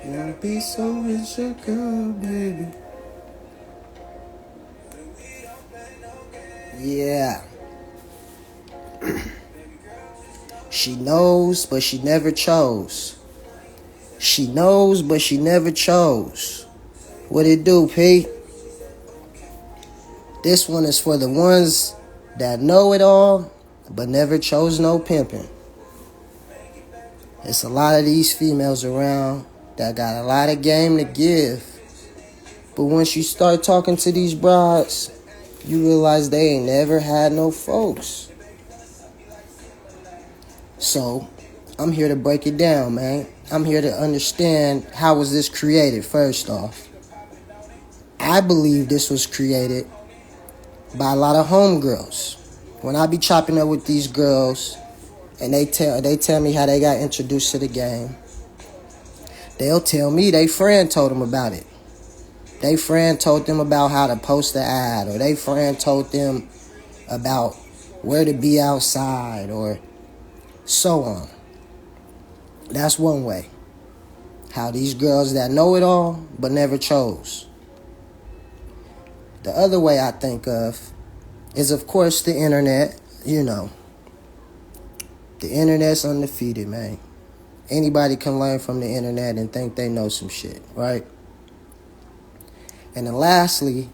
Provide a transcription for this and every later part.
Wanna be so with your girl, baby. Yeah. She knows, but she never chose. She knows, but she never chose. What it do, Pete? This one is for the ones that know it all, but never chose no pimping. It's a lot of these females around that got a lot of game to give. But once you start talking to these broads, you realize they ain't never had no folks. So, I'm here to break it down, man. I'm here to understand how was this created, first off. I believe this was created by a lot of homegirls. When I be chopping up with these girls and they tell me how they got introduced to the game, they'll tell me they friend told them about it. They friend told them about how to post the ad, or they friend told them about where to be outside, or so on. That's one way. How these girls that know it all but never chose. The other way I think of is, of course, the internet. You know, the internet's undefeated, man. Anybody can learn from the internet and think they know some shit, right? And then lastly,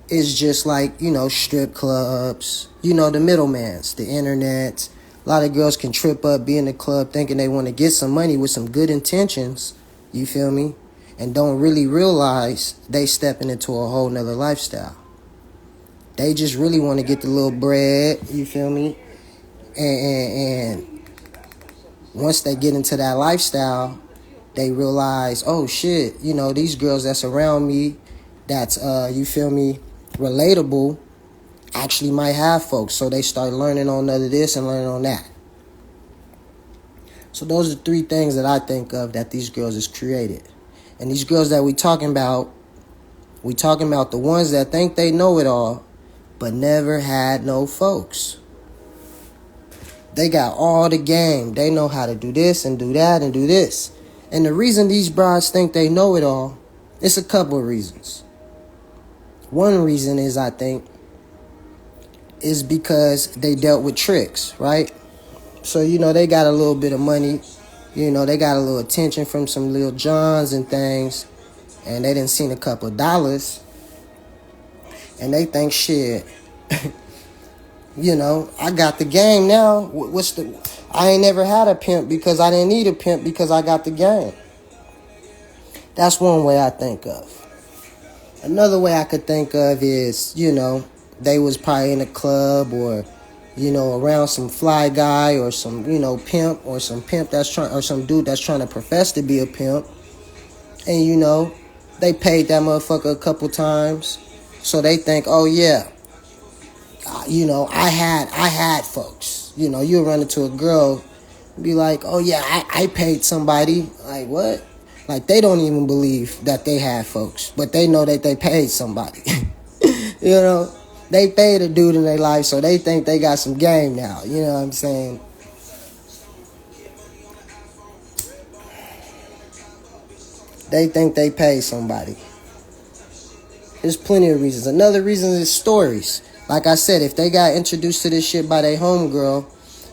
it's just like, strip clubs, the middlemans, the internet. A lot of girls can trip up, be in the club thinking they want to get some money with some good intentions, you feel me? And don't really realize they stepping into a whole nother lifestyle. They just really want to get the little bread, you feel me? And once they get into that lifestyle, they realize, oh shit, these girls that's around me, that's, you feel me, relatable, actually might have folks. So they start learning on none of this and learning on that. So those are three things that I think of that these girls is created. And these girls that we talking about the ones that think they know it all, but never had no folks. They got all the game. They know how to do this and do that and do this. And the reason these brides think they know it all, it's a couple of reasons. One reason is, I think, is because they dealt with tricks, right? So, they got a little bit of money. They got a little attention from some little Johns and things. And they done seen a couple of dollars. And they think, shit, I got the game now. I ain't never had a pimp because I didn't need a pimp because I got the game. That's one way I think of. Another way I could think of is, they was probably in a club or, around some fly guy or some, pimp or some pimp or some dude that's trying to profess to be a pimp. And, they paid that motherfucker a couple times. So they think, oh yeah, I had folks. You run into a girl, be like, oh yeah, I paid somebody. Like, what? Like, they don't even believe that they had folks, but they know that they paid somebody. They paid a dude in their life, so they think they got some game now. You know what I'm saying? They think they paid somebody. There's plenty of reasons. Another reason is stories. Like I said, if they got introduced to this shit by their homegirl,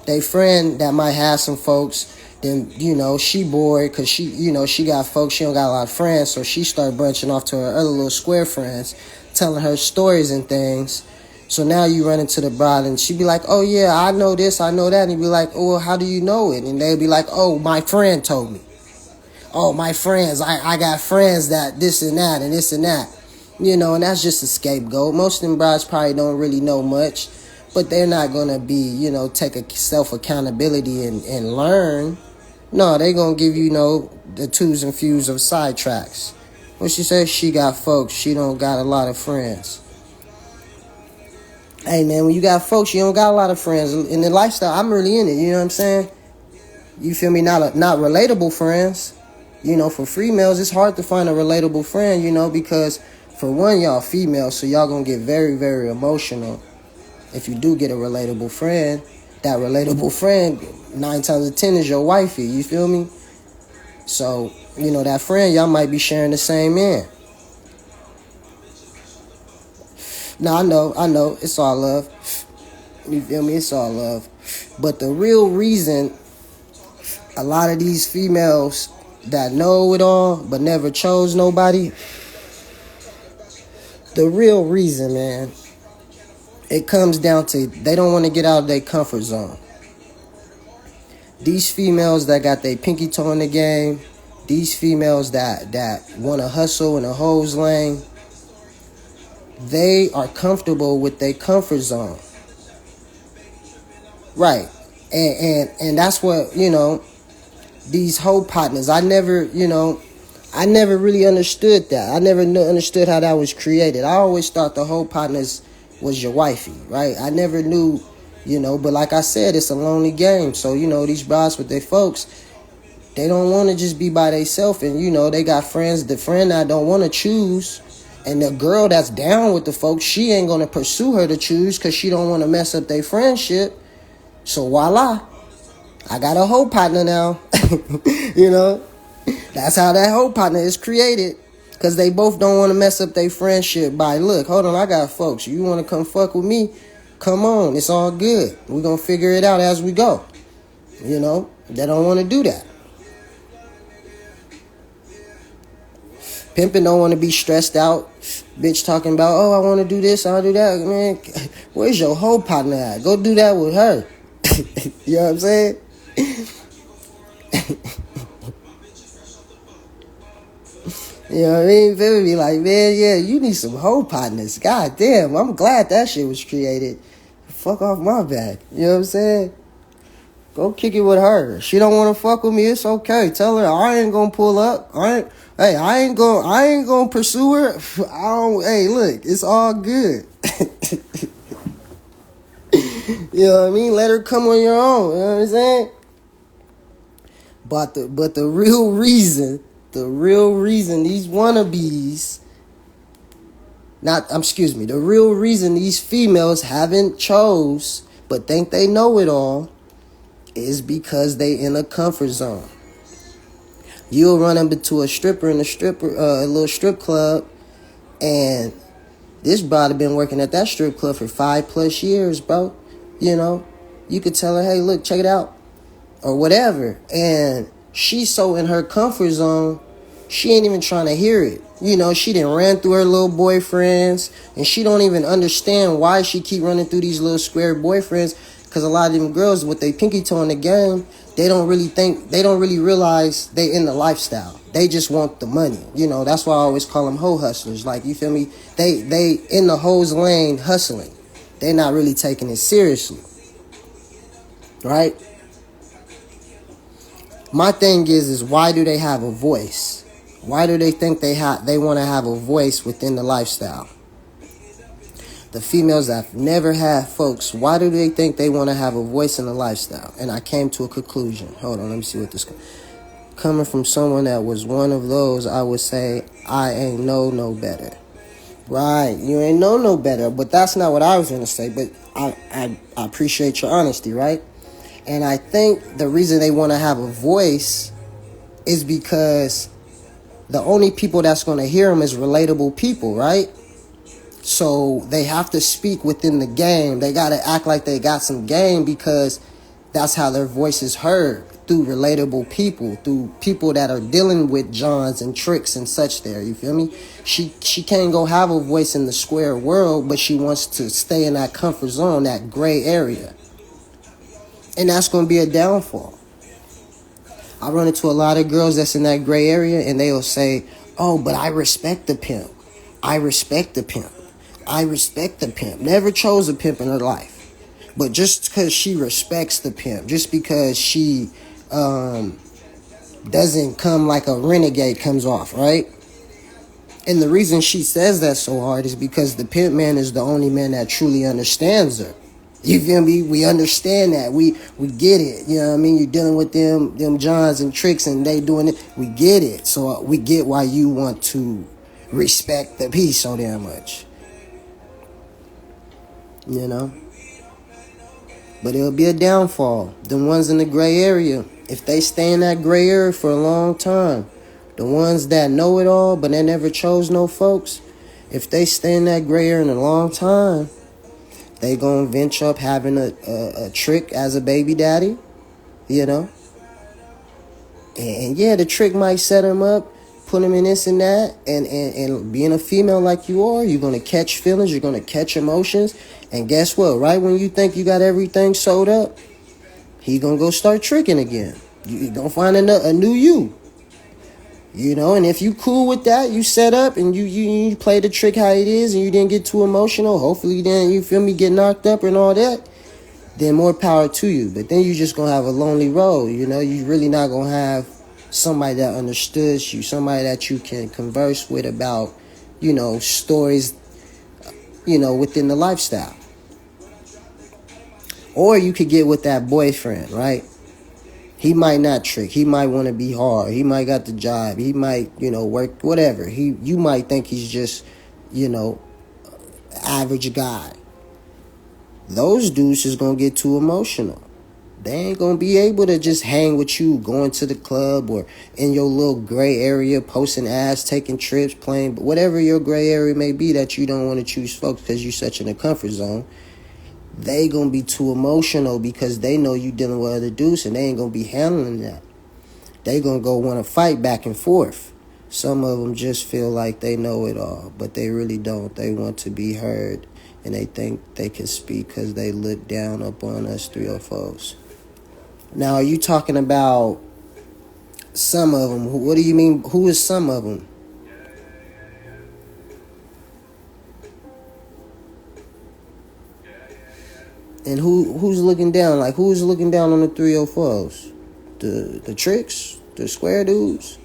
they friend that might have some folks, then, she bored because she got folks, she don't got a lot of friends, so she start branching off to her other little square friends, telling her stories and things. So now you run into the bride and she be like, oh yeah, I know this, I know that. And you be like, oh, well, how do you know it? And they'll be like, oh, my friend told me. Oh, my friends, I got friends that this and that and this and that. And that's just a scapegoat. Most of them brides probably don't really know much, but they're not going to be, take a self-accountability and learn. No, they going to give you, the twos and fews of sidetracks. When she says she got folks, she don't got a lot of friends. Hey, man, when you got folks, you don't got a lot of friends. In the lifestyle, I'm really in it, you know what I'm saying? You feel me? Not relatable friends. For females, it's hard to find a relatable friend, because for one, y'all females, so y'all gonna get very, very emotional. If you do get a relatable friend, that relatable friend, 9 times out of 10 is your wifey, you feel me? So, that friend, y'all might be sharing the same man. Now, I know, it's all love. You feel me? It's all love. But the real reason a lot of these females that know it all but never chose nobody, the real reason, man, it comes down to they don't want to get out of their comfort zone. These females that got their pinky toe in the game, these females that want to hustle in a hose lane, they are comfortable with their comfort zone. Right. And that's what, these hoe partners, I never really understood that. I never understood how that was created. I always thought the hoe partners was your wifey, right? I never knew, but like I said, it's a lonely game. So, these brides with their folks, they don't want to just be by themselves. And, they got friends, the friend that don't want to choose. And the girl that's down with the folks, she ain't going to pursue her to choose because she don't want to mess up their friendship. So voila, I got a hoe partner now. That's how that hoe partner is created. Because they both don't want to mess up their friendship by, look, hold on, I got folks. You want to come fuck with me? Come on, it's all good. We're going to figure it out as we go. They don't want to do that. Pimping don't want to be stressed out. Bitch talking about, oh, I want to do this, I'll do that. Man, where's your hoe partner at? Go do that with her. You know what I'm saying? You know what I mean? People be like, man, yeah, you need some hoe partners. God damn, I'm glad that shit was created. Fuck off my back. You know what I'm saying? Go kick it with her. She don't want to fuck with me. It's okay. Tell her I ain't gonna pull up. I ain't gonna pursue her. Hey, look, it's all good. You know what I mean? Let her come on your own. You know what I'm saying? But the real reason these wannabes, the real reason these females haven't chose but think they know it all is because they in a comfort zone. You'll run up into a stripper in a little strip club, and this brother been working at that strip club for 5+ years, bro. You could tell her, hey, look, check it out, or whatever, and she's so in her comfort zone, she ain't even trying to hear it. She done ran through her little boyfriends, and she don't even understand why she keep running through these little square boyfriends, because a lot of them girls with their pinky toe in the game, they don't really realize they in the lifestyle. They just want the money. That's why I always call them hoe hustlers. Like, you feel me? They in the hoes lane hustling. They're not really taking it seriously. Right? My thing is why do they have a voice? Why do they think they want to have a voice within the lifestyle? The females that never had folks, why do they think they want to have a voice in the lifestyle? And I came to a conclusion. Hold on, let me see what this... Coming from someone that was one of those, I would say, I ain't no better. Right, you ain't no better. But that's not what I was going to say. But I appreciate your honesty, right? And I think the reason they want to have a voice is because the only people that's going to hear them is relatable people, right? So they have to speak within the game. They got to act like they got some game because that's how their voice is heard, through relatable people, through people that are dealing with Johns and tricks and such there. You feel me? She can't go have a voice in the square world, but she wants to stay in that comfort zone, that gray area. And that's going to be a downfall. I run into a lot of girls that's in that gray area, and they'll say, oh, but I respect the pimp. I respect the pimp. I respect the pimp. Never chose a pimp in her life. But just because she respects the pimp, just because she doesn't come like a renegade comes off, right? And the reason she says that so hard is because the pimp man is the only man that truly understands her. You feel me? We understand that. We get it. You know what I mean? You're dealing with them Johns and tricks, and they doing it. We get it. So we get why you want to respect the piece so damn much. But it'll be a downfall. The ones in the gray area, if they stay in that gray area for a long time, the ones that know it all but they never chose no folks, if they stay in that gray area in a long time, they gonna venture up having a trick as a baby daddy, you know. And yeah, the trick might set him up, put him in this and that, and being a female like you are, you're gonna catch feelings, you're gonna catch emotions, and guess what? Right when you think you got everything sewed up, he gonna go start tricking again. You gonna find a new you. You know, and if you cool with that, you set up and you play the trick how it is, and you didn't get too emotional. Hopefully, then you feel me, get knocked up and all that. Then more power to you. But then you just gonna have a lonely road. You know, you really not gonna have somebody that understood you, somebody that you can converse with about, you know, stories, you know, within the lifestyle. Or you could get with that boyfriend, right? He might not trick. He might want to be hard. He might got the job. He might, you know, work, whatever. You might think he's just, you know, average guy. Those dudes is going to get too emotional. They ain't going to be able to just hang with you, going to the club or in your little gray area, posting ass, taking trips, playing, whatever your gray area may be that you don't want to choose folks because you're such in a comfort zone. They gonna be too emotional because they know you dealing with other dudes and they ain't gonna be handling that. They gonna go want to fight back and forth. Some of them just feel like they know it all, but they really don't. They want to be heard, and they think they can speak because they look down upon us 304s. Now, are you talking about some of them? What do you mean? Who is some of them? And who's looking down? Like, who's looking down on the 304s? The tricks? The square dudes?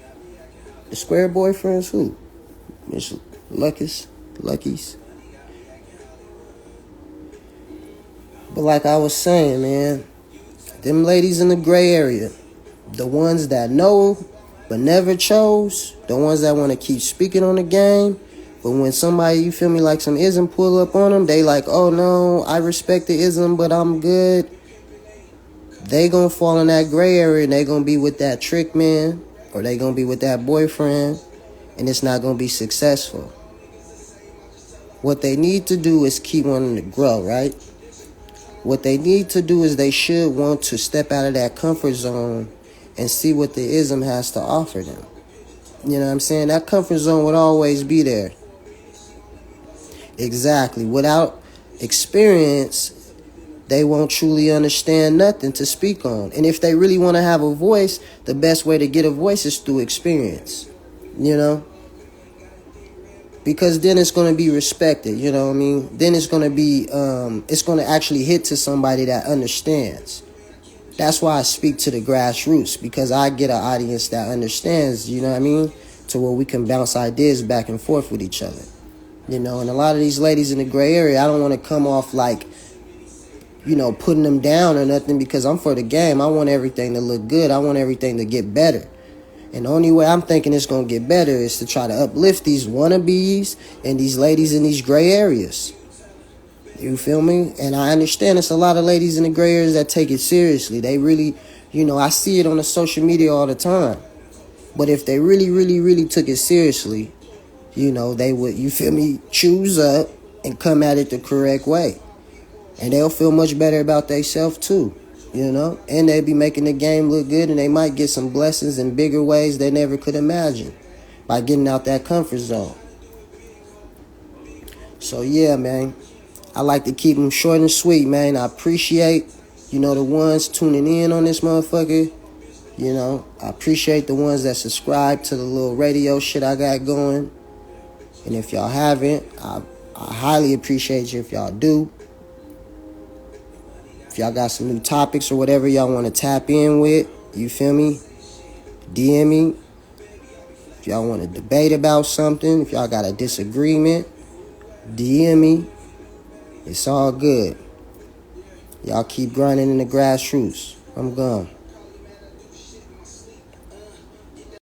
The square boyfriends? Who? Miss Luckies? But like I was saying, man, them ladies in the gray area, the ones that know but never chose, the ones that want to keep speaking on the game, but when somebody, you feel me, like some ism pull up on them, they like, oh no, I respect the ism, but I'm good. They gonna fall in that gray area and they gonna be with that trick man, or they gonna be with that boyfriend, and it's not gonna be successful. What they need to do is keep wanting to grow, right? What they need to do is they should want to step out of that comfort zone and see what the ism has to offer them. You know what I'm saying? That comfort zone would always be there. Exactly. Without experience, they won't truly understand nothing to speak on. And if they really want to have a voice, the best way to get a voice is through experience. You know? Because then it's going to be respected, you know what I mean? Then it's going to be, it's going to actually hit to somebody that understands. That's why I speak to the grassroots, because I get an audience that understands, you know what I mean? To where we can bounce ideas back and forth with each other. You know, and a lot of these ladies in the gray area, I don't want to come off like, you know, putting them down or nothing, because I'm for the game. I want everything to look good. I want everything to get better. And the only way I'm thinking it's going to get better is to try to uplift these wannabes and these ladies in these gray areas. You feel me? And I understand it's a lot of ladies in the gray areas that take it seriously. They really, you know, I see it on the social media all the time. But if they really, really, really took it seriously, you know, they would, you feel me, choose up and come at it the correct way. And they'll feel much better about themselves too, you know. And they'll be making the game look good, and they might get some blessings in bigger ways they never could imagine by getting out that comfort zone. So yeah, man, I like to keep them short and sweet, man. I appreciate, you know, the ones tuning in on this motherfucker. You know, I appreciate the ones that subscribe to the little radio shit I got going. And if y'all haven't, I highly appreciate you if y'all do. If y'all got some new topics or whatever y'all want to tap in with, you feel me? DM me. If y'all want to debate about something, if y'all got a disagreement, DM me. It's all good. Y'all keep grinding in the grassroots. I'm gone.